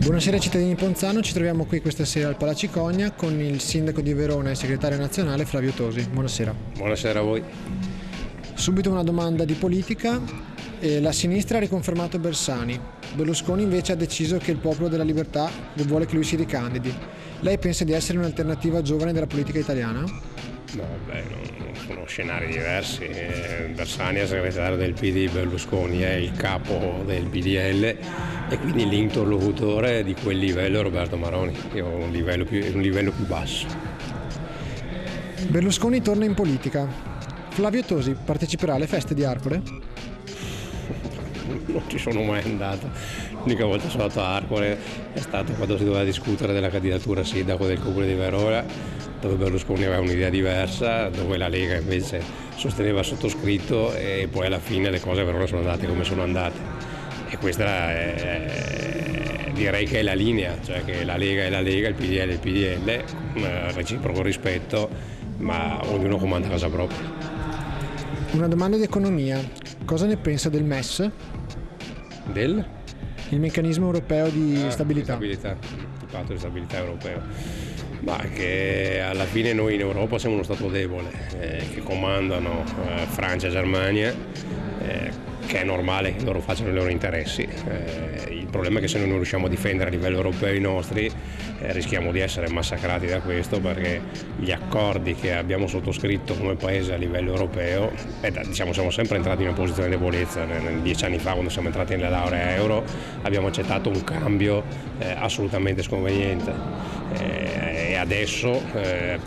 Buonasera cittadini di Ponzano, ci troviamo qui questa sera al Palacicogna con il sindaco di Verona e segretario nazionale Flavio Tosi. Buonasera. Buonasera a voi. Subito una domanda di politica. La sinistra ha riconfermato Bersani. Berlusconi invece ha deciso che il Popolo della Libertà vuole che lui si ricandidi. Lei pensa di essere un'alternativa giovane della politica italiana? No, non sono scenari diversi. Bersani è segretario del PD, Berlusconi è il capo del PDL e quindi l'interlocutore di quel livello è Roberto Maroni, che è un livello più basso. Berlusconi torna in politica. Flavio Tosi parteciperà alle feste di Arcore? Non ci sono mai andato. L'unica volta che sono andato a Arcore è stato quando si doveva discutere della candidatura a sindaco del comune di Verona, dove Berlusconi aveva un'idea diversa, dove la Lega invece sosteneva il sottoscritto, e poi alla fine le cose a Verona sono andate come sono andate. E questa direi che è la linea, cioè che la Lega è la Lega, il PDL è il PDL, con reciproco rispetto, ma ognuno comanda a casa propria. Una domanda di economia. Cosa ne pensa del MES? Del? Il meccanismo europeo di stabilità. Il patto di stabilità europeo. Ma che alla fine noi in Europa siamo uno Stato debole, che comandano Francia e Germania, che è normale che loro facciano i loro interessi. Il problema è che se noi non riusciamo a difendere a livello europeo i nostri, rischiamo di essere massacrati da questo, perché gli accordi che abbiamo sottoscritto come paese a livello europeo, siamo sempre entrati in una posizione di debolezza. 10 anni fa, quando siamo entrati nell'area euro, abbiamo accettato un cambio assolutamente sconveniente. E adesso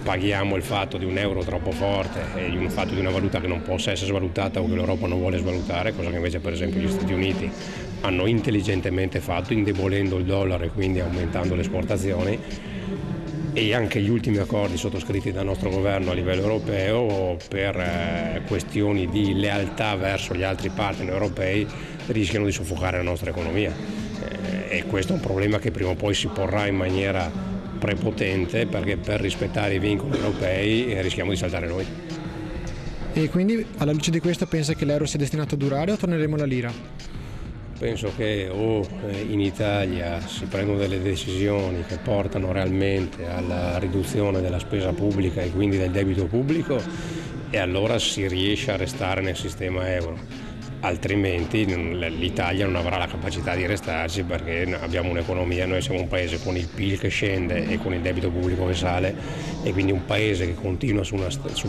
paghiamo il fatto di un euro troppo forte e il fatto di una valuta che non possa essere svalutata o che l'Europa non vuole svalutare, cosa che invece per esempio gli Stati Uniti hanno intelligentemente fatto, indebolendo il dollaro e quindi aumentando le esportazioni. E anche gli ultimi accordi sottoscritti dal nostro governo a livello europeo, per questioni di lealtà verso gli altri partner europei, rischiano di soffocare la nostra economia. E questo è un problema che prima o poi si porrà in maniera prepotente, perché per rispettare i vincoli europei rischiamo di saltare noi. E quindi alla luce di questo pensa che l'euro sia destinato a durare o torneremo alla lira? Penso che in Italia si prendono delle decisioni che portano realmente alla riduzione della spesa pubblica e quindi del debito pubblico, e allora si riesce a restare nel sistema euro. Altrimenti l'Italia non avrà la capacità di restarci, perché abbiamo un'economia, noi siamo un paese con il PIL che scende e con il debito pubblico che sale, e quindi un paese che continua su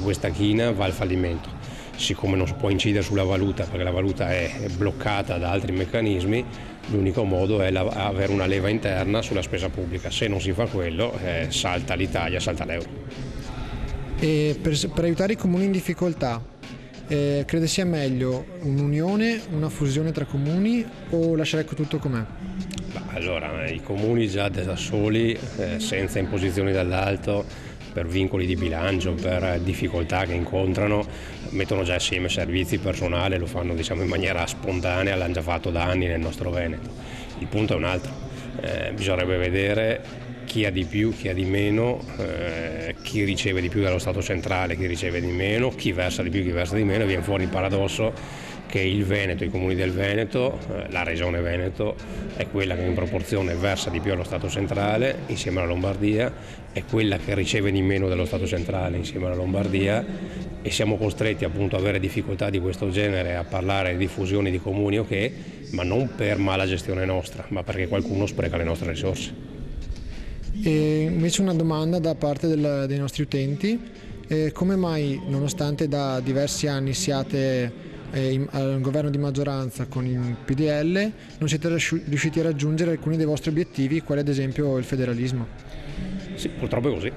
questa china va al fallimento. Siccome non si può incidere sulla valuta, perché la valuta è bloccata da altri meccanismi, l'unico modo è avere una leva interna sulla spesa pubblica. Se non si fa quello, salta l'Italia, salta l'euro. E per aiutare i comuni in difficoltà, crede sia meglio un'unione, una fusione tra comuni, o lasciare tutto com'è? Allora, i comuni già da soli, senza imposizioni dall'alto, per vincoli di bilancio, per difficoltà che incontrano, mettono già assieme servizi, personale, lo fanno in maniera spontanea, l'hanno già fatto da anni nel nostro Veneto. Il punto è un altro, bisognerebbe vedere chi ha di più, chi ha di meno, chi riceve di più dallo Stato centrale, chi riceve di meno, chi versa di più, chi versa di meno, e viene fuori il paradosso che il Veneto, i comuni del Veneto, la regione Veneto è quella che in proporzione versa di più allo Stato centrale insieme alla Lombardia, è quella che riceve di meno dallo Stato centrale insieme alla Lombardia, e siamo costretti appunto a avere difficoltà di questo genere, a parlare di fusioni di comuni, ok, ma non per mala gestione nostra, ma perché qualcuno spreca le nostre risorse. E invece una domanda da parte dei nostri utenti: come mai, nonostante da diversi anni siate al governo di maggioranza con il PDL, non siete riusciti a raggiungere alcuni dei vostri obiettivi, quali ad esempio il federalismo? Sì, purtroppo è così,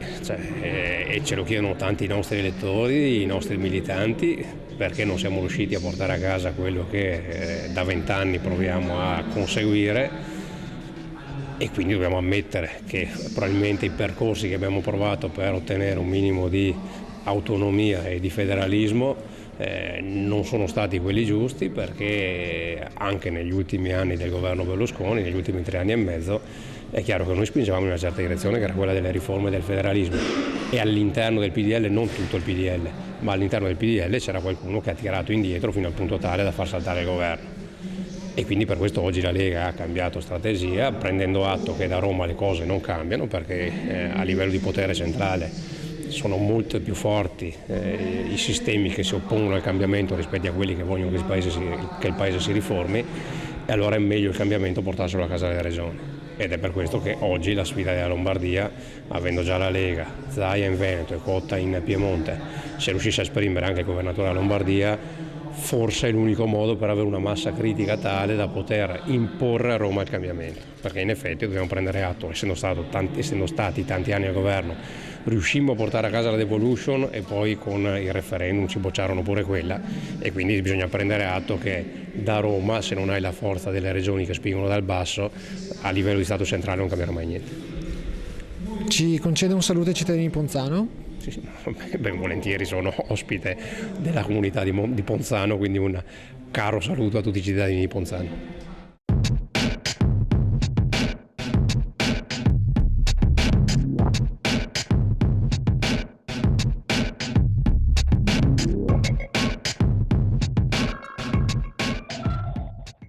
e ce lo chiedono tanti nostri elettori, i nostri militanti, perché non siamo riusciti a portare a casa quello che da 20 anni proviamo a conseguire. E quindi dobbiamo ammettere che probabilmente i percorsi che abbiamo provato per ottenere un minimo di autonomia e di federalismo non sono stati quelli giusti, perché anche negli ultimi anni del governo Berlusconi, negli ultimi 3 anni e mezzo, è chiaro che noi spingevamo in una certa direzione, che era quella delle riforme del federalismo, e all'interno del PDL, non tutto il PDL, ma all'interno del PDL c'era qualcuno che ha tirato indietro fino al punto tale da far saltare il governo. E quindi per questo oggi la Lega ha cambiato strategia, prendendo atto che da Roma le cose non cambiano, perché a livello di potere centrale sono molto più forti i sistemi che si oppongono al cambiamento rispetto a quelli che vogliono che il Paese si riformi, e allora è meglio il cambiamento portarselo a casa delle regioni. Ed è per questo che oggi la sfida della Lombardia, avendo già la Lega, Zaia in Veneto e Cotta in Piemonte, se riuscisse a esprimere anche il governatore della Lombardia, forse è l'unico modo per avere una massa critica tale da poter imporre a Roma il cambiamento, perché in effetti dobbiamo prendere atto, essendo stati tanti anni al governo, riuscimmo a portare a casa la devolution e poi con il referendum ci bocciarono pure quella, e quindi bisogna prendere atto che da Roma, se non hai la forza delle regioni che spingono dal basso, a livello di Stato centrale non cambierà mai niente. Ci concede un saluto ai cittadini di Ponzano? Sì, ben volentieri, sono ospite della comunità di Ponzano, quindi un caro saluto a tutti i cittadini di Ponzano.